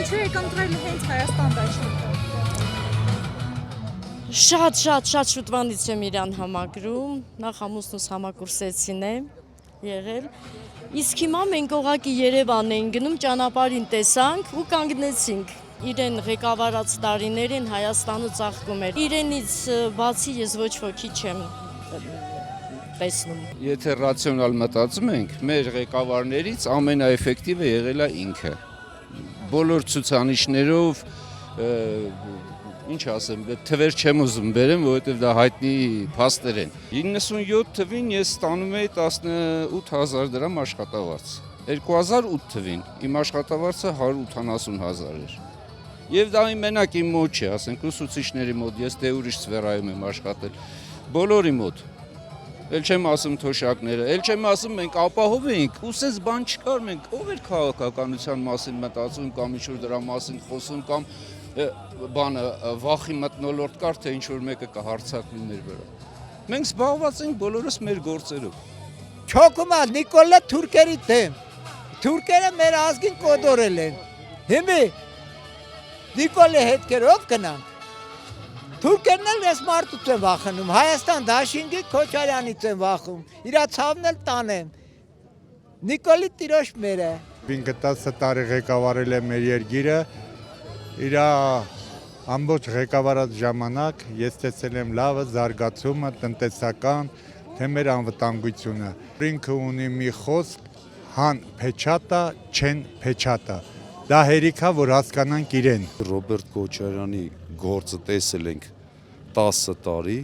ինչու եք ընտրել հենց Հայաստան դաշինքը։ Շատ շուտվանից եմ իրան համակրում, նախ ամուսնուս համակուրսեցին է եղել, իսկ հիմա մենք ուղղակի Երևան էին գնում, ճանապարհին տեսանք ու կանգնեցինք։ Իրեն ղեկավարած տարիներին Հայաստանը ծաղկում էր։ Իրենից բացի ես ոչ ոքի չեմ տեսնում։ Եթե ռացիոնալ մտածում ենք, մեր ղեկավարներից ամենաէֆեկտիվը եղել է ինքը։ Բոլոր ցուցանիշներով, ինչ ասեմ, թվեր չեմ ուզում բերեմ, որովհետև դա հայտնի փաստեր են։ 97 թվին ես ստանում էի 18,000 դրամ աշխատավարձ։ 2008 թվին իմ աշխատավարձը 180,000 էր։ Եվ դա մենակ իմ մոտ չի, ասենք ուսուցիչների մոտ, ես դե ուրիշ սֆերայում եմ աշխատել, բոլորի մոտ։ Էլ չեմ ասում թոշակները, էլ չեմ ասում մենք ապահով էինք, ուսես բան չկար, մենք ով էր քաղաքականության մասին մտածում կամ ինչ-որ դրա մասին խոսում կամ բանը վախի մթնոլորտ կար, թե ինչ-որ մեկը կհարձակվի մեր վրա։ Մենք զբաղված ենք բոլորս մեր գործերով։ Չոքումա Նիկոլա թուրքերի դեմ, թուրքերը մեր ազգին կոդորել են, հիմի Նիկոլի հետքերով գնանք, թուրքերն էլ ես մարդուց են վախնում, Հայաստան դաշինքի Քոչարյանից են վախում, իրա ցավն էլ տանեմ, Նիկոլի տիրոջ մեր է։ 10 տարի ղեկավարել է մեր երկիրը, իրա ամբողջ ղեկավարած ժամանակ ես տեսել եմ լավը զարգացումը, տնտեսական, թե մեր անվտանգությունը։ Ինքը ունի մի խոսք, հան փեչատա, չեն փեչատա։ Դա հերիքա, որ հասկանանք իրեն։ Ռոբերտ Քոչարյանի գործը տեսել ենք 10 տարի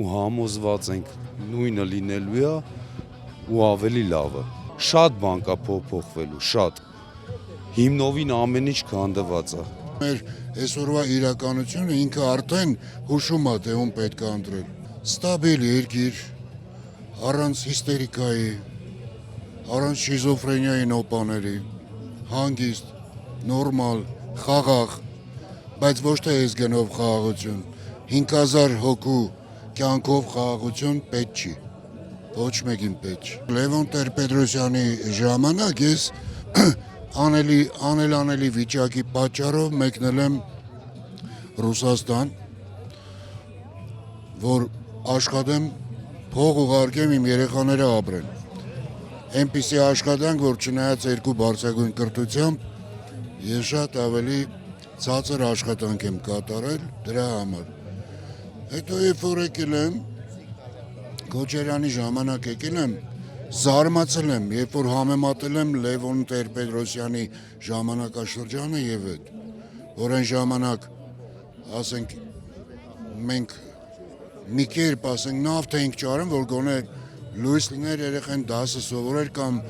ու համոզված ենք նույնը լինելու է ու ավելի լավը։ Շատ բան կա փոփոխվելու, շատ։ Հիմնովին ամեն ինչ քանդված է։ Մեր այսօրվա իրականությունը ինքը արդեն հուշում է, թե ում պետք է ընտրել։ Ստաբիլ երկիր, առանց հիստերիկայի, առանց շիզոֆրենիայի նոպաների, հանգիստ, նորմալ, խաղաղ, բայց ոչ թե այս գնով խաղաղություն, 5000 հոգու կյանքով խաղաղություն պետք չի, ոչ մեկին պետք չի։ Լևոն Տեր-Պետրոսյանի ժամանակ ես անելանելի վիճակի պատճառով մեկնել եմ Ռուսաստան, որ աշխատեմ, փող ուղարկեմ իմ երեխաները ապրեն։ Այնպիսի աշխատանք, որ չնայած երկու բարձրագույն կրթությամբ, ես շատ ավելի ցածր աշխատանք եմ կատարել դրա համար։ Հետո երբ որ եկել եմ, Քոչարյանի ժամանակ եկել եմ, զարմացել եմ, երբ որ համեմատել եմ Լևոն Տեր-Պետրոսյանի ժամանակաշրջանը եւ այդ, որ այն ժամանակ, ասենք, մենք մի կերպ, ասենք, նավթ էինք ճարում, որ գոնե լույս լիներ երեխեն դասը սովորեր կամ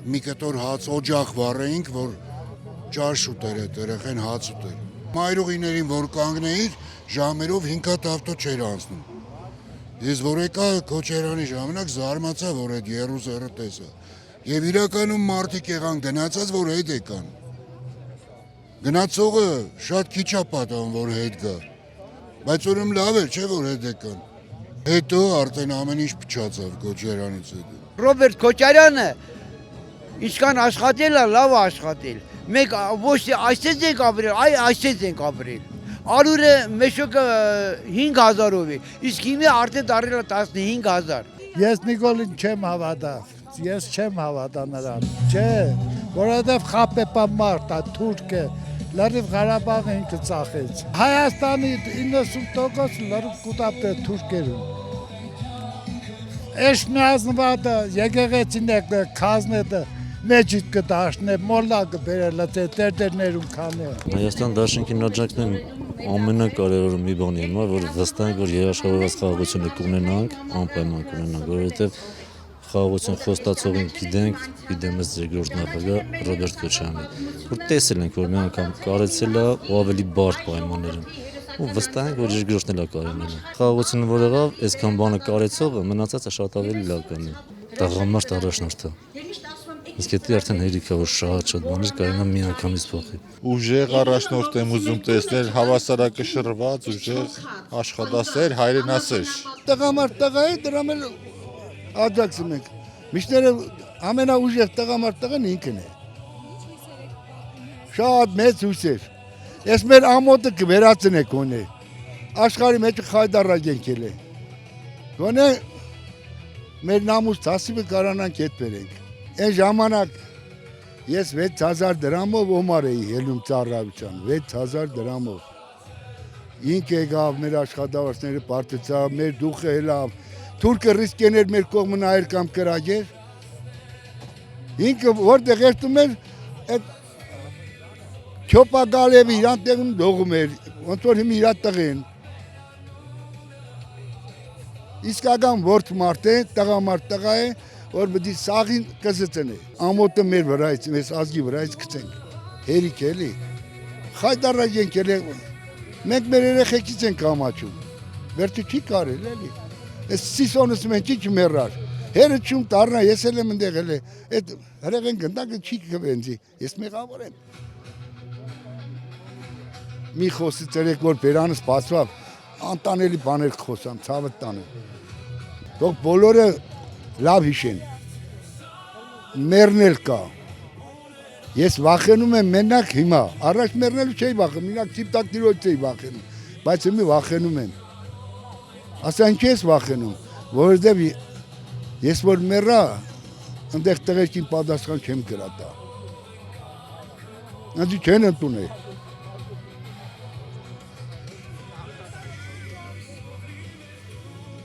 մի կտոր հաց օջախ վառեինք, որ ճաշ ուտեր այդ երեխեն հաց ուտեր։ Մայրուղիներին, որ կանգնեիր, ժամերով 5 հատ ավտո չէր անցնում։ Ես որ եկա Քոչարյանի ժամանակ զարմացա, որ այդ երուսերը տեսա։ Եվ իրականում մարդիկ եղան գնացած, որ հետ եկան։ Գնացողը շատ քիչ է պատահում, որ հետ գա։ Բայց ուրեմն լավ էր, չէ՞ որ հետ եկան։ Հետո արդեն ամեն ինչ փչացավ Քոչարյանից հետո։ Ռոբերտ Քոչարյանը ինչքան աշխատել է, լավ աշխատել։ Մենք ոչ թե այսպես ենք ապրել, այսպես ենք ապրել։ Արուրը մեշոկը 5000-ով է, իսկ հիմա արդեն դարել է 15000։ Ես Նիկոլին չեմ հավատա, ես չեմ հավատա նրան, չէ, որովհետև խապեպա մարդ է, թուրք է, լրիվ Ղարաբաղը ինքը ծախեց։ Հայաստանի 90% լրիվ կուտապ է թուրքերում։ Էշ միազնվատը, եկեղեցին է կազնետը, մեջիտ կդաշն է, մոլլա կբերել է, տերդերներում կանե։ Հայաստան դաշինքին աջակցն ամենակարևորը մի բան է, որ վստահ ենք, որ երաշխավորված խաղաղությունը կունենանք, անպայման կունենանք, որովհետև խաղաղություն խոստացողին գիտենք, գիտեմ ես երկրորդ նախագահ Ռոբերտ Քոչարյանը, որ տեսել ենք, որ մի անգամ կարեցել է ու ավելի բարդ պայմաններում։ Ու վստահ ենք, որ երկրորդն էլ է կարողանալու։ Խաղաղությունը որ եղավ, այսքան բանը կարեցողը մնացածը շատ ավելի լավ կանի։ Տղամարդ առաջնորդը։ Իսկ դա արդեն հերիք է, որ շատ բաներ կարողանա մի անգամից փոխել։ Ուժեղ առաջնորդ եմ ուզում տեսնել, հավասարակշռված, ուժեղ աշխատասեր, հայրենասեր։ Տղամարդ տղա է, դրամ էլ աջակցում ենք։ Միշտ ամենաուժեղ տղամարդ տղան ինքն է։ շատ մեծ հույսեր։ Ես մեր ամոթը կվերացնենք գոնե։ Աշխարհի մեջ խայդարակ եկել է։ Գոնե մեր նամուս ծասիվը կարանանք հետ բերենք։ Այն ժամանակ ես 6000 դրամով օմար էի ելում ծառայության, 6000 դրամով։ Ինք եկավ մեր աշխատավարձները պարտեցավ, մեր դուխը ելավ, թուրքը ռիսկեներ մեր կողմը նայր կամ կրագեր։ Ինքը որտեղ երթում էր, այդ չոպագալևը իրան տեղում դողում էր, ոնց որ հիմա իրա տղեն։ Իսկական ворդ մարդ է, տղամարդ տղա է, որ պետք է սաղին կզծնի։ Ամոթը մեր վրայից, մեր ազգի վրայից գցենք։ Հերիք էլի։ Խայդարակ ենք էլի։ Մենք մեր երեխեքից ենք ամաչում։ Վերջը չի կարել էլի։ Այս սիսոնս մենք չի մեռար։ Հերը չում դառնա, ես էլ եմ ընդեղ էլ։ Այդ հրեղեն գնդակը չի կվենձի։ Ես մեղավոր եմ։ Մի խոսի ծերեք որ բերանս բացվավ, անտանելի բաներ խոսամ, ցավը տանը։ Թող բոլորը լավ հիշեն։ Մեռնել կա։ Ես վախենում եմ մենակ հիմա, առաջ մեռնելու չէի վախենում, մենակ ծիպտակտիրոց էի վախենում, բայց հիմա վախենում եմ։ Ասա ինչ ես վախենում, որովհետև ես որ մեռա, ընդեղ տղերքին պատասխան չեմ կրա տա։ Անձի չեն ընդունել։